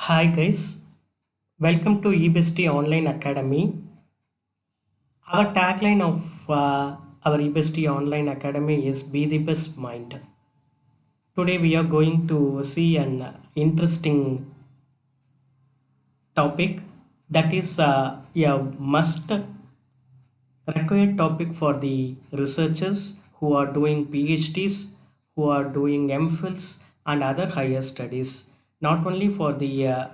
Hi guys, welcome to eBestie Online Academy. Our tagline of our eBestie Online Academy is Be the Best Mind. Today we are going to see an interesting topic that is a must required topic for the researchers who are doing PhDs, who are doing MPhils and other higher studies. Not only for the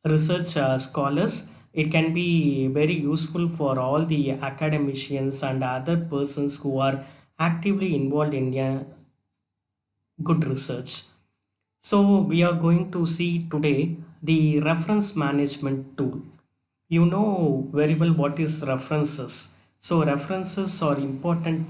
research scholars, it can be very useful for all the academicians and other persons who are actively involved in good research. So we are going to see today the reference management tool. You know very well what is references. So references are important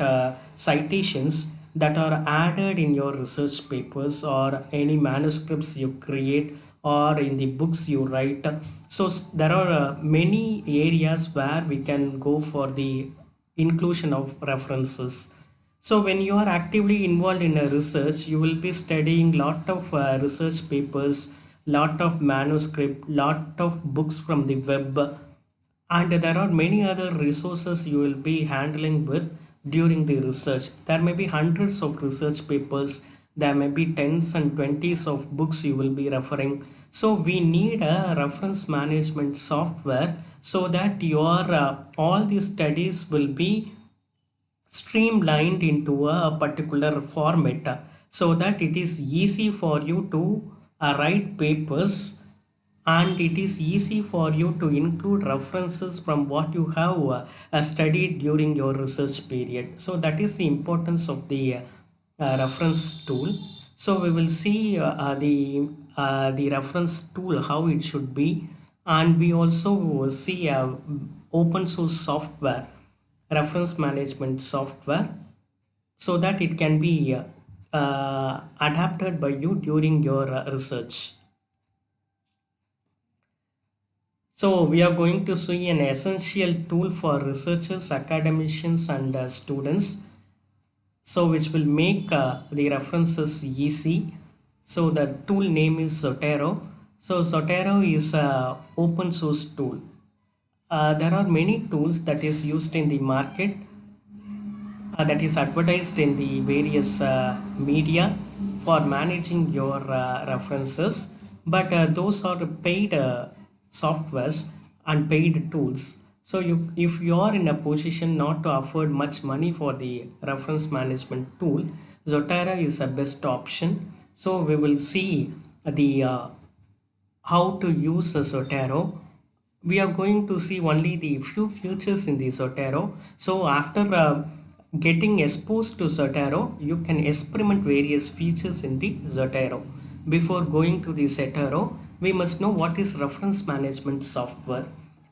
citations that are added in your research papers or any manuscripts you create or in the books you write. So there are many areas where we can go for the inclusion of references. So when you are actively involved in a research, you will be studying lot of research papers, lot of manuscript, lot of books from the web, and there are many other resources you will be handling with during the research. There may be hundreds of research papers, there may be tens and twenties of books you will be referring. So we need a reference management software so that your all these studies will be streamlined into a particular format, so that it is easy for you to write papers, and it is easy for you to include references from what you have studied during your research period. So that is the importance of the reference tool. So we will see the reference tool how it should be, and we also see open source software, reference management software, so that it can be adapted by you during your research. So we are going to see an essential tool for researchers, academicians and students. So which will make the references easy. So the tool name is Zotero. So Zotero is a open source tool. There are many tools that is used in the market, that is advertised in the various media for managing your references, but those are paid softwares and paid tools. So if you are in a position not to afford much money for the reference management tool, Zotero is the best option. So we will see the how to use a Zotero. We are going to see only the few features in the Zotero. So after getting exposed to Zotero, you can experiment various features in the Zotero. Before going to the Zotero, we must know what is reference management software.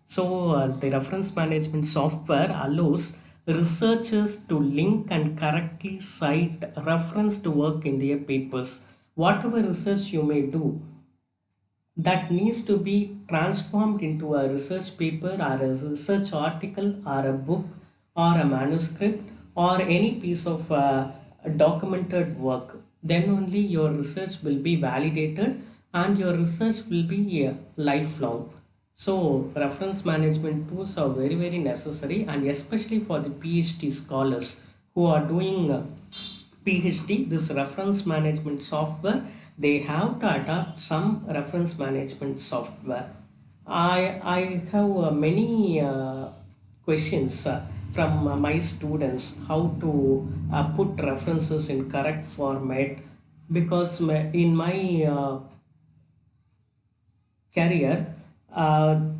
So the reference management software allows researchers to link and correctly cite reference to work in their papers. Whatever research you may do, that needs to be transformed into a research paper or a research article or a book or a manuscript or any piece of documented work, then only your research will be validated and your research will be lifelong. So reference management tools are very necessary, and especially for the PhD scholars who are doing PhD, this reference management software, they have to adopt some reference management software. I have many questions from my students how to put references in correct format, because in my career,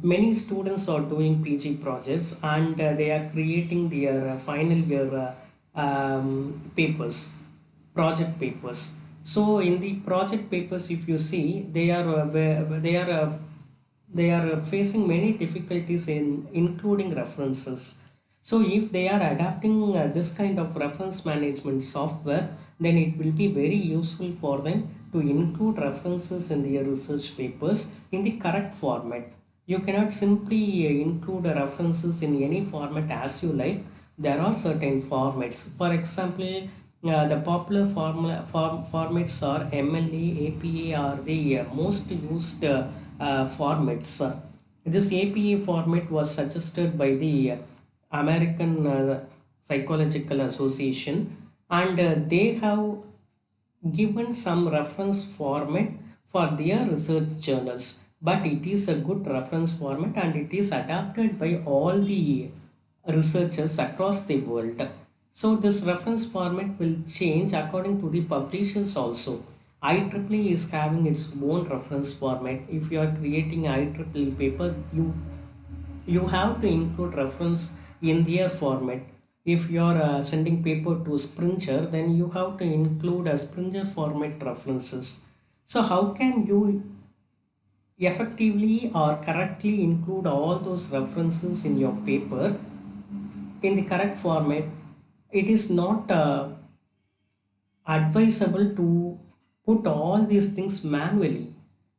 many students are doing PG projects, and they are creating their final year papers, project papers. So in the project papers, if you see, they are facing many difficulties in including references. So if they are adapting this kind of reference management software, then it will be very useful for them to include references in their research papers in the correct format. You cannot simply include references in any format as you like. There are certain formats. For example, The popular formats are MLA, APA are the most used formats. This APA format was suggested by the American Psychological Association, and they have given some reference format for their research journals, but it is a good reference format and it is adapted by all the researchers across the world. So this reference format will change according to the publishers also. IEEE is having its own reference format. If you are creating IEEE paper, you have to include reference in their format. If you are sending paper to Springer, then you have to include a Springer format references. So how can you effectively or correctly include all those references in your paper in the correct format? It is not advisable to put all these things manually,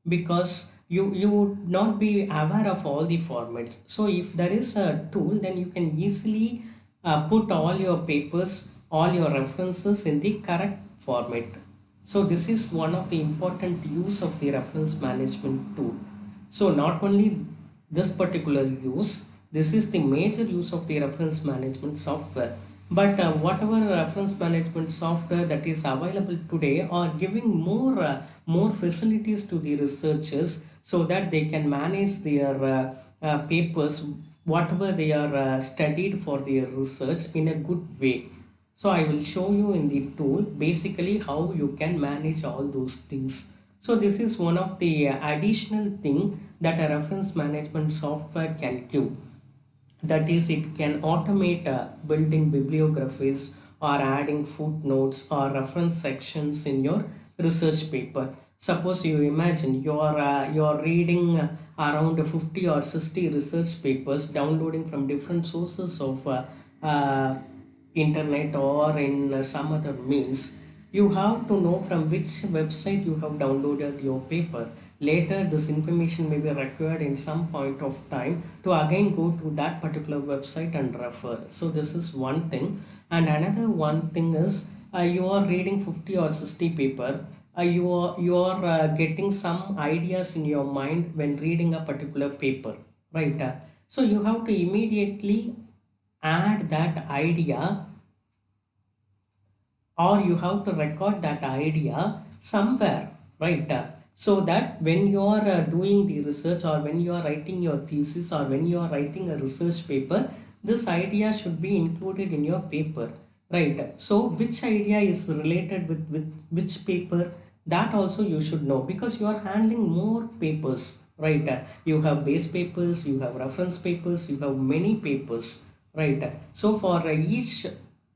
because you would not be aware of all the formats. So if there is a tool, then you can easily put all your papers, all your references in the correct format. So this is one of the important use of the reference management tool. So not only this particular use, this is the major use of the reference management software. But whatever reference management software that is available today are giving more facilities to the researchers, so that they can manage their papers, whatever they are studied for their research, in a good way. So I will show you in the tool basically how you can manage all those things. So this is one of the additional thing that a reference management software can give. That is, it can automate building bibliographies or adding footnotes or reference sections in your research paper. Suppose you imagine you're reading around 50 or 60 research papers, downloading from different sources of uh, internet or in some other means. You have to know from which website you have downloaded your paper. Later this information may be required in some point of time to again go to that particular website and refer. So this is one thing. And another one thing is, you are reading 50 or 60 paper. You are getting some ideas in your mind when reading a particular paper, right? So you have to immediately add that idea, or you have to record that idea somewhere, right? So that when you are doing the research, or when you are writing your thesis, or when you are writing a research paper, this idea should be included in your paper, right? So which idea is related with which paper, that also you should know, because you are handling more papers, right? You have base papers, you have reference papers, you have many papers, right? So for each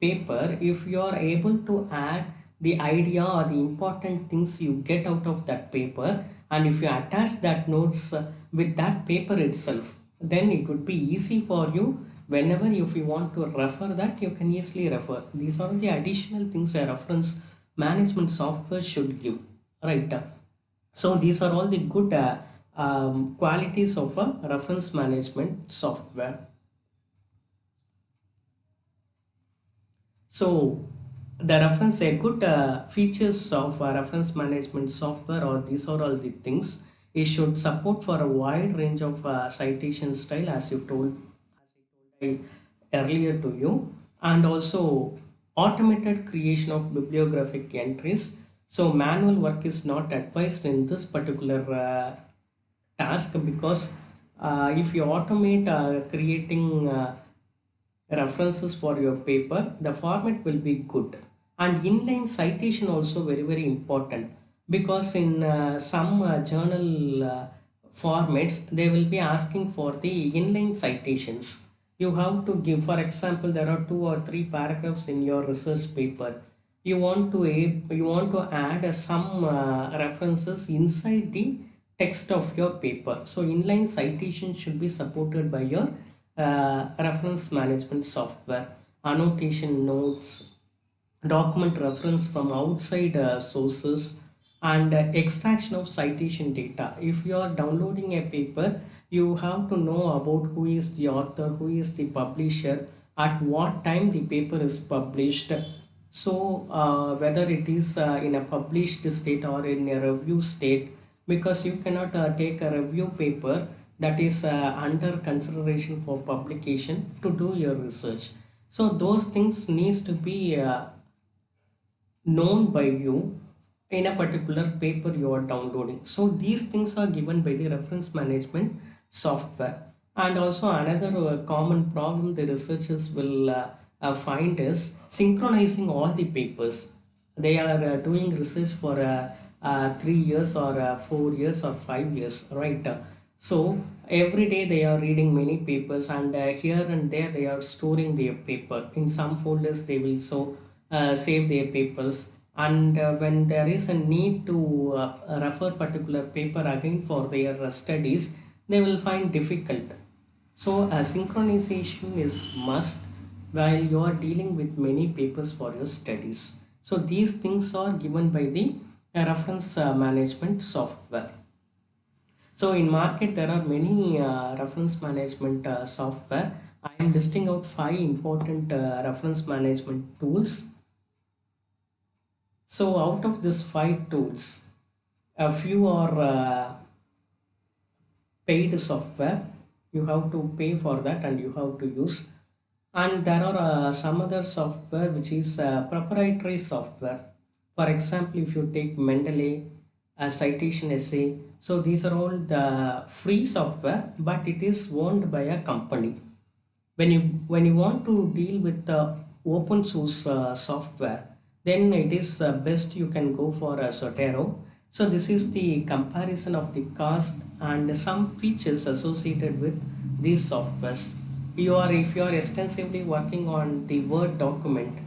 paper, if you are able to add the idea or the important things you get out of that paper, and if you attach that notes with that paper itself, then it would be easy for you. Whenever if you want to refer that, you can easily refer. These are the additional things a reference management software should give, right? So these are all the good qualities of a reference management software. So the reference, a good features of reference management software, or these are all the things. It should support for a wide range of citation style, as you told, I earlier to you, and also automated creation of bibliographic entries. So manual work is not advised in this particular task, because if you automate creating references for your paper, the format will be good. And inline citation also very important, because in some journal formats, they will be asking for the inline citations. You have to give, for example, there are 2 or 3 paragraphs in your research paper. You want to add some references inside the text of your paper. So inline citation should be supported by your reference management software. Annotation notes, document reference from outside sources, and extraction of citation data. If you are downloading a paper, you have to know about who is the author, who is the publisher, at what time the paper is published. So whether it is in a published state or in a review state, because you cannot take a review paper that is under consideration for publication to do your research. So those things needs to be known by you in a particular paper you are downloading. So these things are given by the reference management software. And also another common problem the researchers will find is synchronizing all the papers. They are doing research for 3 years or 4 years or 5 years, right? So every day they are reading many papers, and here and there they are storing their paper in some folders. They will save their papers, and when there is a need to refer particular paper again for their studies, they will find difficult. So synchronization is must while you are dealing with many papers for your studies. So these things are given by the reference management software. So in market there are many reference management software. I am listing out five important reference management tools. So out of these five tools, a few are paid software. You have to pay for that and you have to use. And there are some other software which is proprietary software. For example, if you take Mendeley, a citation essay, so these are all the free software, but it is owned by a company. When you want to deal with the open source software, then it is best you can go for a Zotero. So this is the comparison of the cost and some features associated with these softwares. If you are extensively working on the Word document,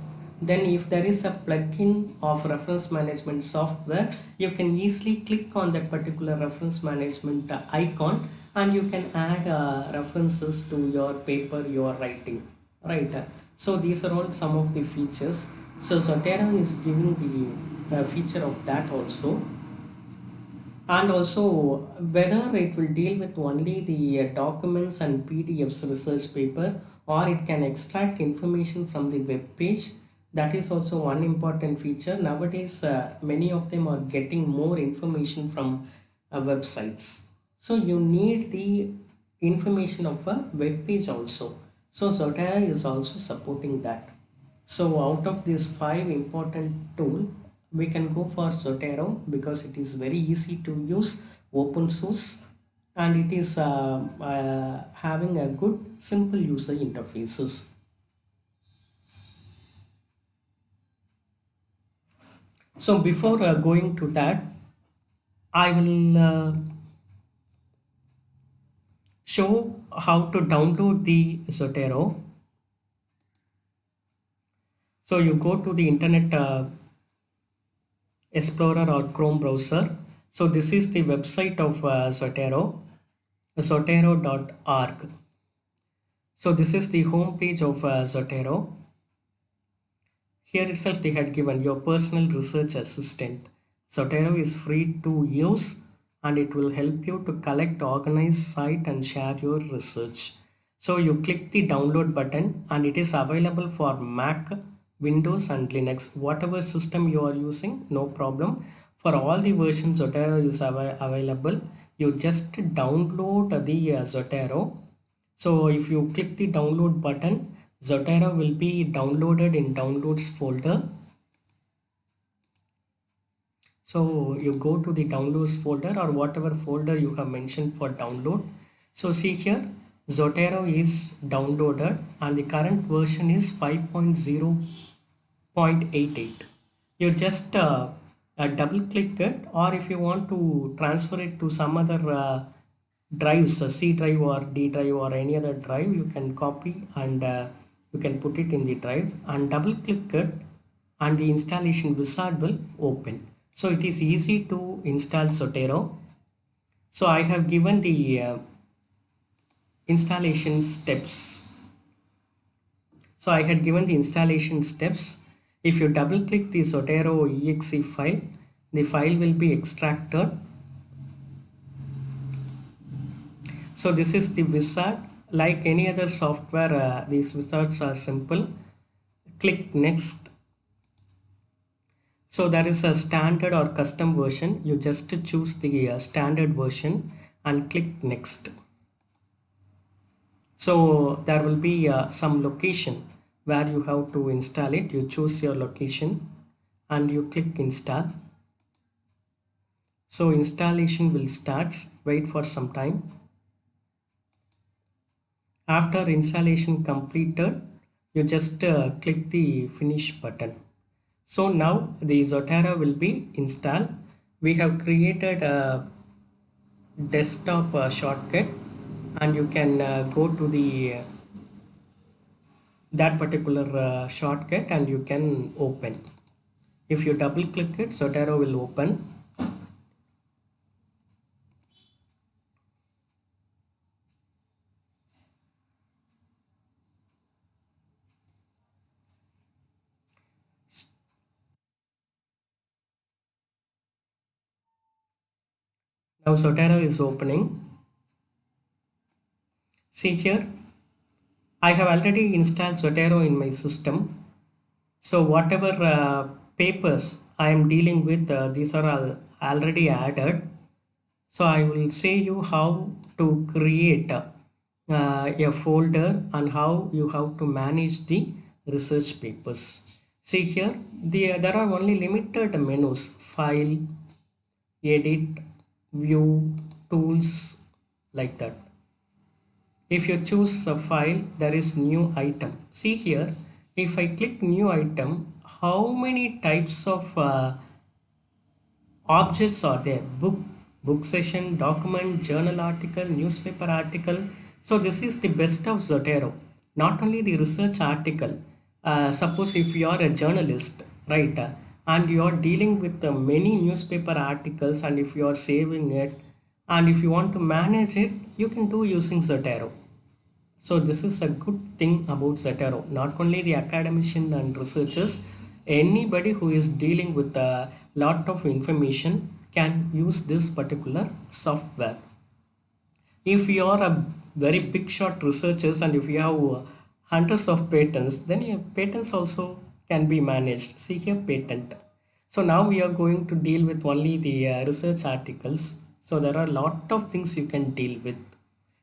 then if there is a plugin of reference management software, you can easily click on that particular reference management icon, and you can add references to your paper you are writing, right? So these are all some of the features. So Zotero is giving the feature of that also. And also whether it will deal with only the documents and PDFs research paper, or it can extract information from the web page. That is also one important feature. Nowadays many of them are getting more information from websites, so you need the information of a web page also. So Zotero is also supporting that. So out of these five important tool, we can go for Zotero because it is very easy to use, open source, and it is having a good simple user interfaces. So before going to that, I will show how to download the Zotero. So you go to the Internet Explorer or Chrome browser. So this is the website of Zotero, zotero.org. So this is the home page of Zotero. Here itself they had given your personal research assistant. Zotero is free to use and it will help you to collect, organize, cite and share your research. So you click the download button and it is available for Mac, Windows and Linux. Whatever system you are using, no problem. For all the versions Zotero is available. You just download the Zotero. So if you click the download button, Zotero will be downloaded in downloads folder. So you go to the downloads folder or whatever folder you have mentioned for download. So see here, Zotero is downloaded and the current version is 5.0.88. You just double click it, or if you want to transfer it to some other drives, C drive or D drive or any other drive, you can copy and you can put it in the drive and double click it, and the installation wizard will open. So it is easy to install Zotero. So I have given the installation steps. So I had given the installation steps. If you double click the Zotero exe file, the file will be extracted. So this is the wizard. Like any other software, these wizards are simple. Click next. So there is a standard or custom version. You just choose the standard version and click next. So there will be some location where you have to install it. You choose your location and you click install. So installation will start. Wait for some time. After installation completed, you just click the finish button. So now the Zotero will be installed. We have created a desktop shortcut, and you can go to the that particular shortcut and you can open. If you double click it, Zotero will open. Now Zotero is opening. See here, I have already installed Zotero in my system. So whatever papers I am dealing with, these are all already added. So I will say you how to create a folder and how you have to manage the research papers. See here, there are only limited menus: file, edit, view, tools, like that. If you choose a file, there is new item. See here, if I click new item, how many types of objects are there? Book session, document, journal article, newspaper article. So this is the best of Zotero. Not only the research article. Suppose if you are a journalist, right, and you are dealing with many newspaper articles, and if you are saving it, and if you want to manage it, you can do using Zotero. So this is a good thing about Zotero. Not only the academician and researchers, anybody who is dealing with a lot of information can use this particular software. If you are a very big shot researchers and if you have hundreds of patents, then your patents also can be managed. See here, patent. So now we are going to deal with only the research articles. So there are a lot of things you can deal with.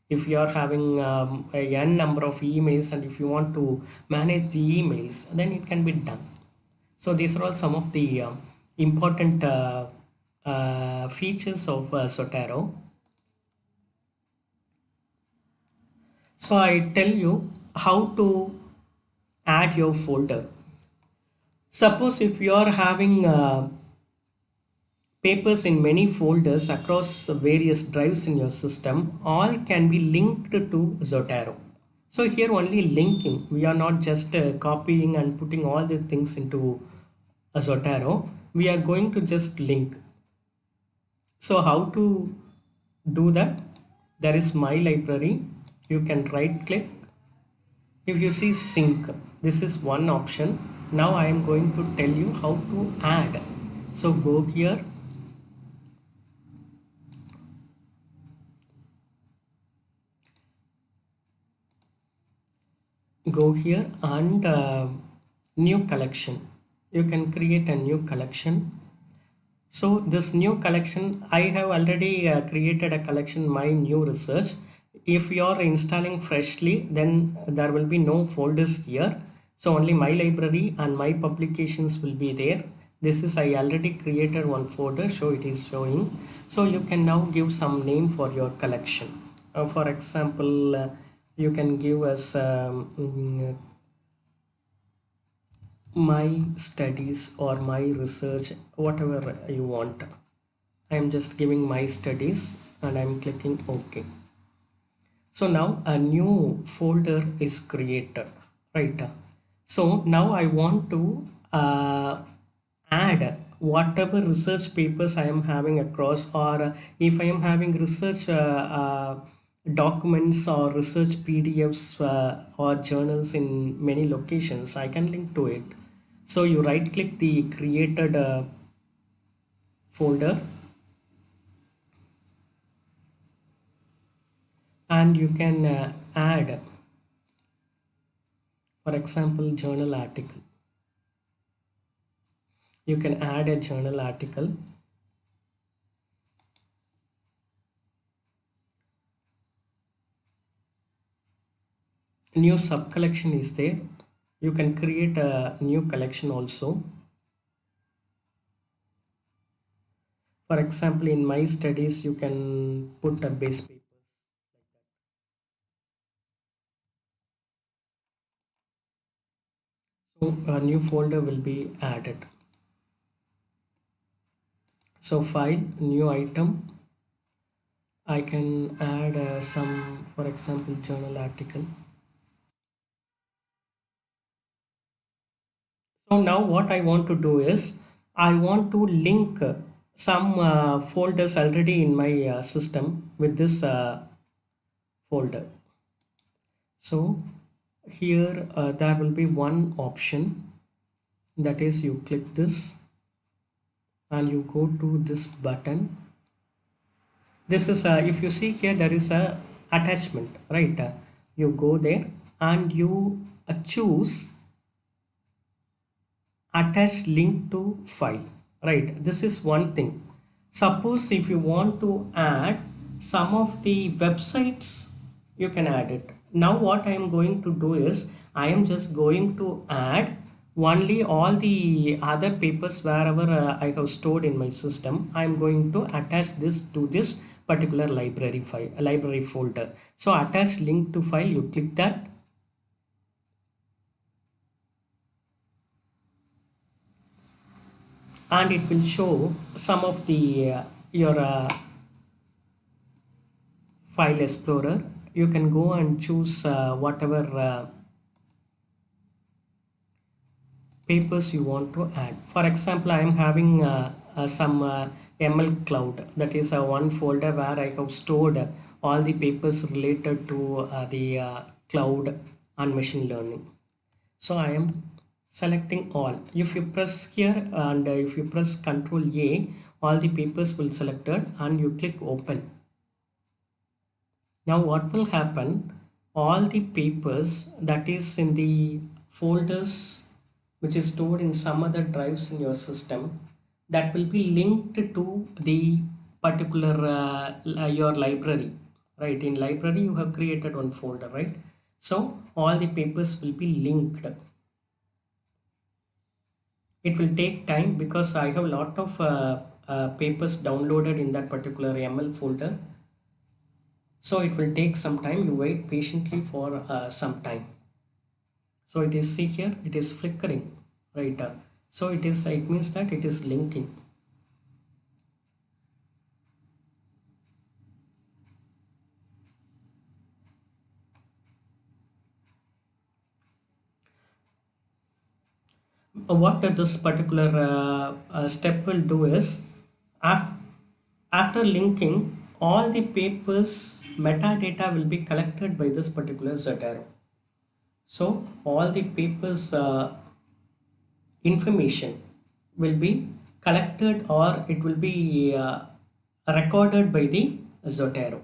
If you are having a n number of emails and if you want to manage the emails, then it can be done. So these are all some of the important features of Zotero. So I tell you how to add your folder. Suppose if you are having papers in many folders across various drives in your system, all can be linked to Zotero. So here only linking, we are not just copying and putting all the things into a Zotero. We are going to just link. So how to do that? There is my library. You can right click. If you see sync, this is one option. Now I am going to tell you how to add. So go here. Go here and new collection. You can create a new collection. So this new collection, I have already created a collection, my new research. If you are installing freshly, then there will be no folders here. So only my library and my publications will be there. This is I already created one folder, so it is showing. So you can now give some name for your collection. For example, you can give us my studies or my research, whatever you want. I am just giving my studies and I'm clicking OK. So now a new folder is created, right? So now I want to add whatever research papers I am having across, or if I am having research documents or research PDFs or journals in many locations, I can link to it. So you right click the created folder and you can add, for example, journal article. You can add a journal article. New sub collection is there. You can create a new collection also. For example, in my studies, you can put a base papers. So a new folder will be added. So file, new item. I can add some, for example, journal article. So now what I want to do is I want to link some folders already in my system with this folder. So here there will be one option, that is you click this and you go to this button. This is if you see here there is a attachment, right? You go there and you choose attach link to file, right? This is one thing. Suppose if you want to add some of the websites, you can add it. Now what I am going to do is I am just going to add only all the other papers wherever I have stored in my system. I am going to attach this to this particular library file, library folder. So attach link to file, you click that. And it will show some of the your file explorer. You can go and choose whatever papers you want to add. For example, I am having some ML cloud, that is one folder where I have stored all the papers related to the cloud and machine learning. So I am selecting all. If you press here and if you press Ctrl A, all the papers will selected and you click open. Now what will happen, all the papers that is in the folders which is stored in some other drives in your system, that will be linked to the particular your library, right? In library you have created one folder, right? So all the papers will be linked. It will take time because I have a lot of papers downloaded in that particular ML folder. So it will take some time. You wait patiently for some time. So it is, see here, it is flickering, right? So it means that it is linking. What this particular step will do is after linking, all the papers metadata will be collected by this particular Zotero. So all the papers information will be collected or it will be recorded by the Zotero.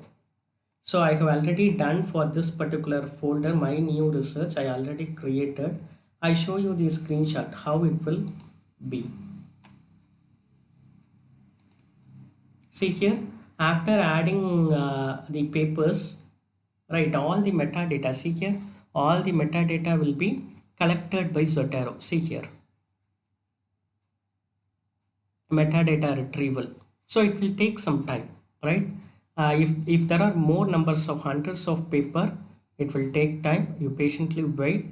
So I have already done for this particular folder my new research I already created. I show you the screenshot how it will be. See here, after adding the papers, right, all the metadata, see here, all the metadata will be collected by Zotero. See here, metadata retrieval. So it will take some time, right? If there are more numbers of hundreds of paper, it will take time. You patiently wait,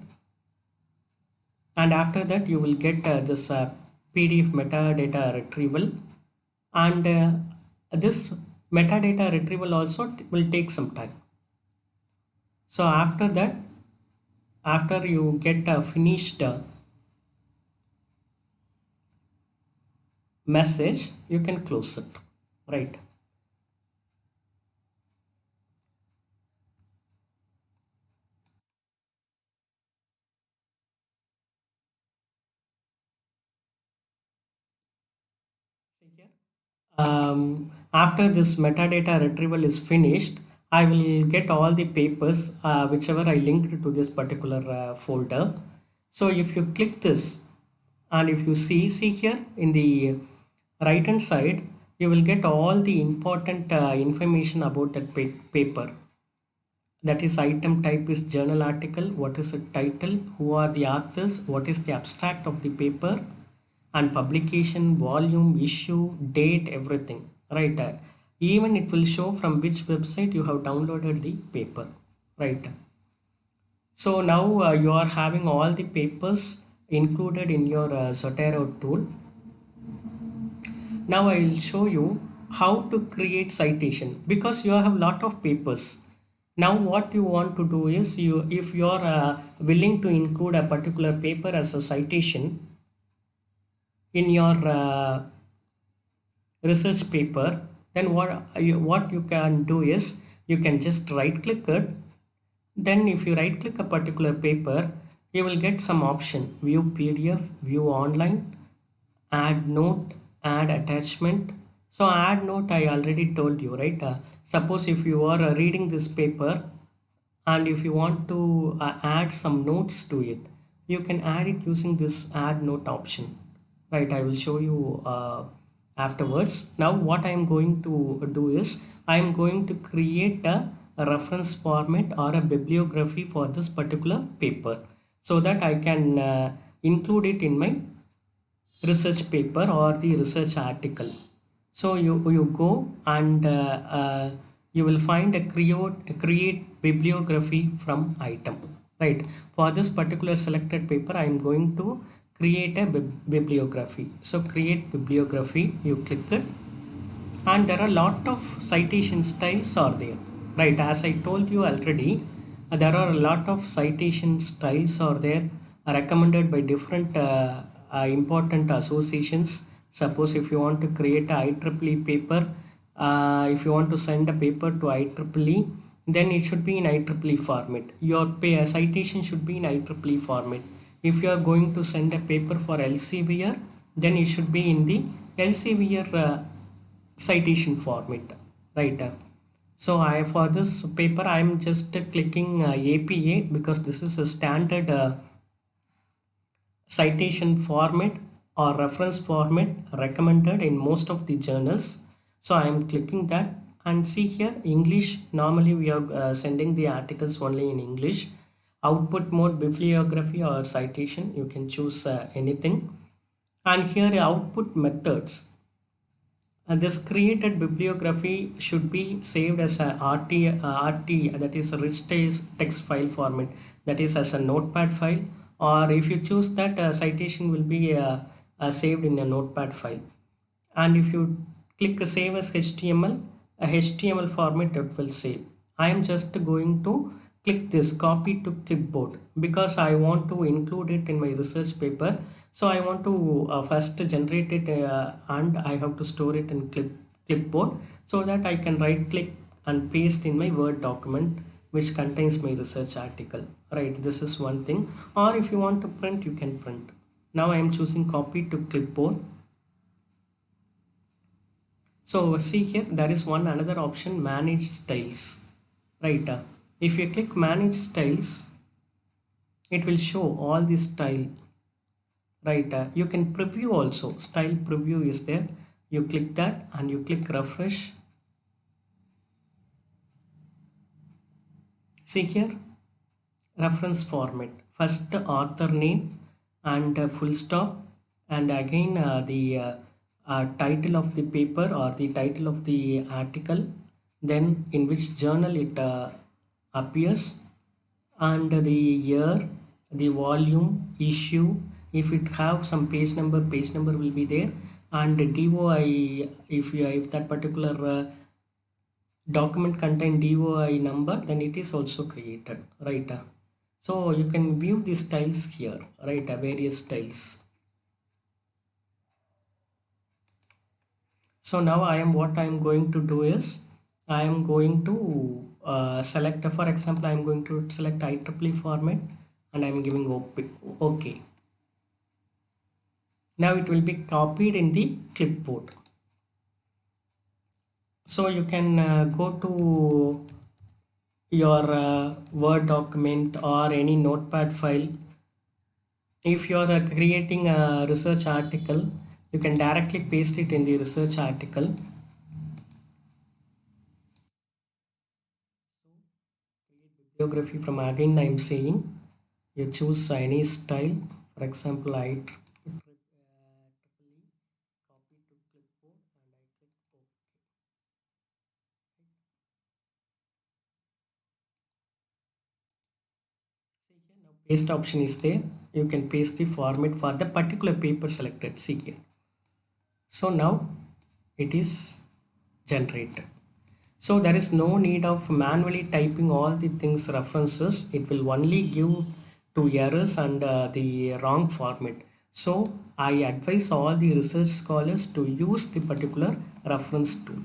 and after that you will get this PDF metadata retrieval, and this metadata retrieval also will take some time. So after that, after you get a finished message, you can close it, right? See here. After this metadata retrieval is finished, I will get all the papers whichever I linked to this particular folder. So if you click this, And if you see here in the right hand side, you will get all the important information about that paper. That is, item type is journal article, what is the title, who are the authors, what is the abstract of the paper, and publication, volume, issue, date, everything, right? Even it will show from which website you have downloaded the paper, right? So now you are having all the papers included in your Zotero tool. Now I will show you how to create citation, because you have a lot of papers. Now what you want to do is, if you are willing to include a particular paper as a citation in your research paper, then what you can do is, you can just right click it. Then if you right click a particular paper, you will get some option: view PDF, view online, add note, add attachment. So add note, I already told you, right? Suppose if you are reading this paper, and if you want to add some notes to it, you can add it using this add note option, right? I will show you afterwards. Now what I am going to do is, I am going to create a reference format or a bibliography for this particular paper, so that I can include it in my research paper or the research article. So you go and you will find a create bibliography from item, right? For this particular selected paper, I am going to create a bibliography. So create bibliography, you click it, and there are a lot of citation styles are there, right? As I told you already, there are a lot of citation styles are there, recommended by different important associations. Suppose if you want to create a IEEE paper, if you want to send a paper to IEEE, then it should be in IEEE format. Your citation should be in IEEE format. If you are going to send a paper for Elsevier, then it should be in the Elsevier citation format, right? So I, for this paper, I am just clicking APA, because this is a standard citation format or reference format recommended in most of the journals. So I am clicking that, and see here, English. Normally we are sending the articles only in English. Output mode, bibliography or citation, you can choose anything. And here output methods, and this created bibliography should be saved as a RT, that is a rich text file format, that is as a notepad file, or if you choose that, citation will be saved in a notepad file. And if you click save as HTML, a HTML format, it will save. I am just going to click this copy to clipboard, because I want to include it in my research paper. So I want to first generate it, and I have to store it in clipboard, so that I can right click and paste in my Word document which contains my research article, right? This is one thing. Or if you want to print, you can print. Now I am choosing copy to clipboard. So see here, there is one another option, manage styles, right? If you click manage styles, it will show all the style, right? You can preview also, style preview is there. You click that and you click refresh. See here, reference format, first author name and full stop, and again title of the paper or the title of the article, then in which journal it appears, and the year, the volume, issue. If it have some page number will be there, and DOI, if that particular document contain DOI number, then it is also created, right? So you can view the styles here, right? Various styles. So now what I am going to do is, I am going to select, for example, I am going to select IEEE format, and I am giving OK. Now it will be copied in the clipboard. So you can go to your Word document or any notepad file if you are creating a research article, you can directly paste it in the research article. Bibliography from, again I'm saying, you choose any style. For example, I copy to clipboard and I click OK. See here, now paste option is there. You can paste the format for the particular paper selected. See here. So now it is generated. So there is no need of manually typing all the things references. It will only give two errors and the wrong format. So I advise all the research scholars to use the particular reference tool.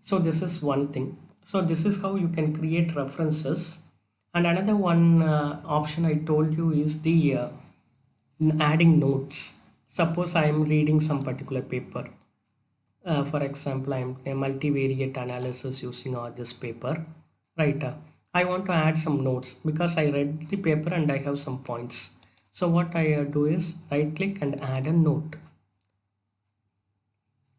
So this is one thing. So this is how you can create references. And another one option I told you is the adding notes. Suppose I am reading some particular paper. For example, I am a multivariate analysis using this paper, right? I want to add some notes because I read the paper and I have some points. So what I do is right click and add a note.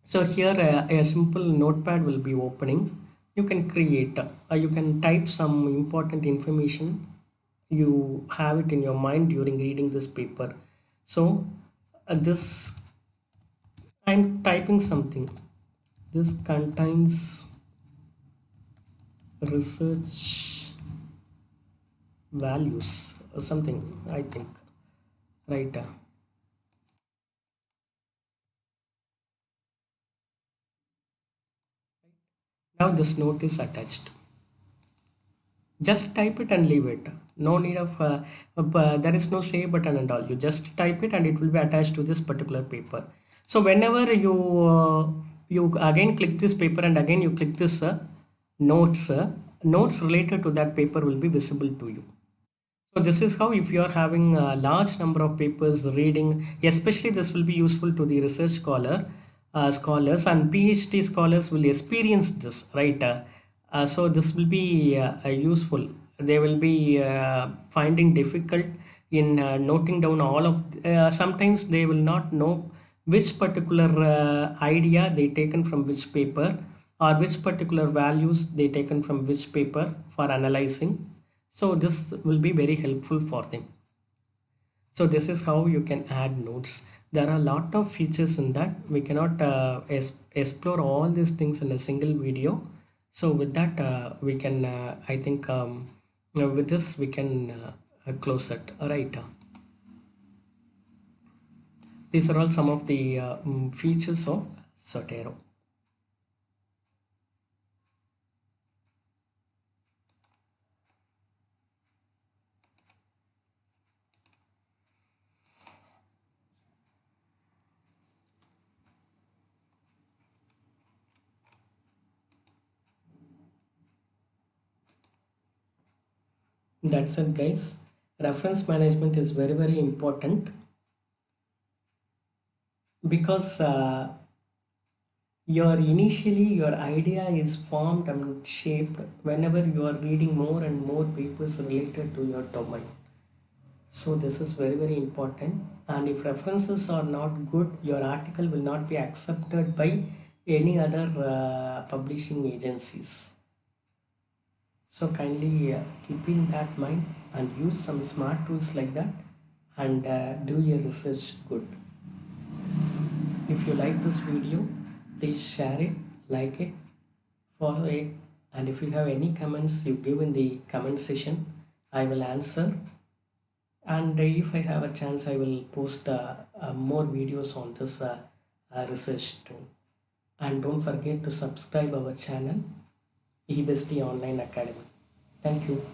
So here a simple notepad will be opening. You can create, you can type some important information you have it in your mind during reading this paper. So this I'm typing something. This contains research values or something, I think, right? Now this note is attached. Just type it and leave it. No need of there is no save button and all. You just type it and it will be attached to this particular paper. So whenever you again click this paper and again you click this notes, notes related to that paper will be visible to you. So this is how, if you are having a large number of papers reading, especially this will be useful to the research scholars and PhD scholars will experience this, right? So this will be useful. They will be finding difficult in noting down all of. Sometimes they will not know which particular idea they taken from which paper, or which particular values they taken from which paper for analyzing. So this will be very helpful for them. So this is how you can add notes. There are a lot of features in that. We cannot explore all these things in a single video. So with that, we can, I think, with this we can close it. All right. These are all some of the features of Zotero. That's it, guys. Reference management is very, very important because your idea is formed and shaped whenever you are reading more and more papers related to your domain. So this is very, very important. And if references are not good, your article will not be accepted by any other publishing agencies. So kindly keep in that mind and use some smart tools like that, and do your research good. If you like this video, please share it, like it, follow it, and if you have any comments, you give in the comment section. I will answer, and if I have a chance, I will post more videos on this research tool. And don't forget to subscribe our channel, eBestie Online Academy. Thank you.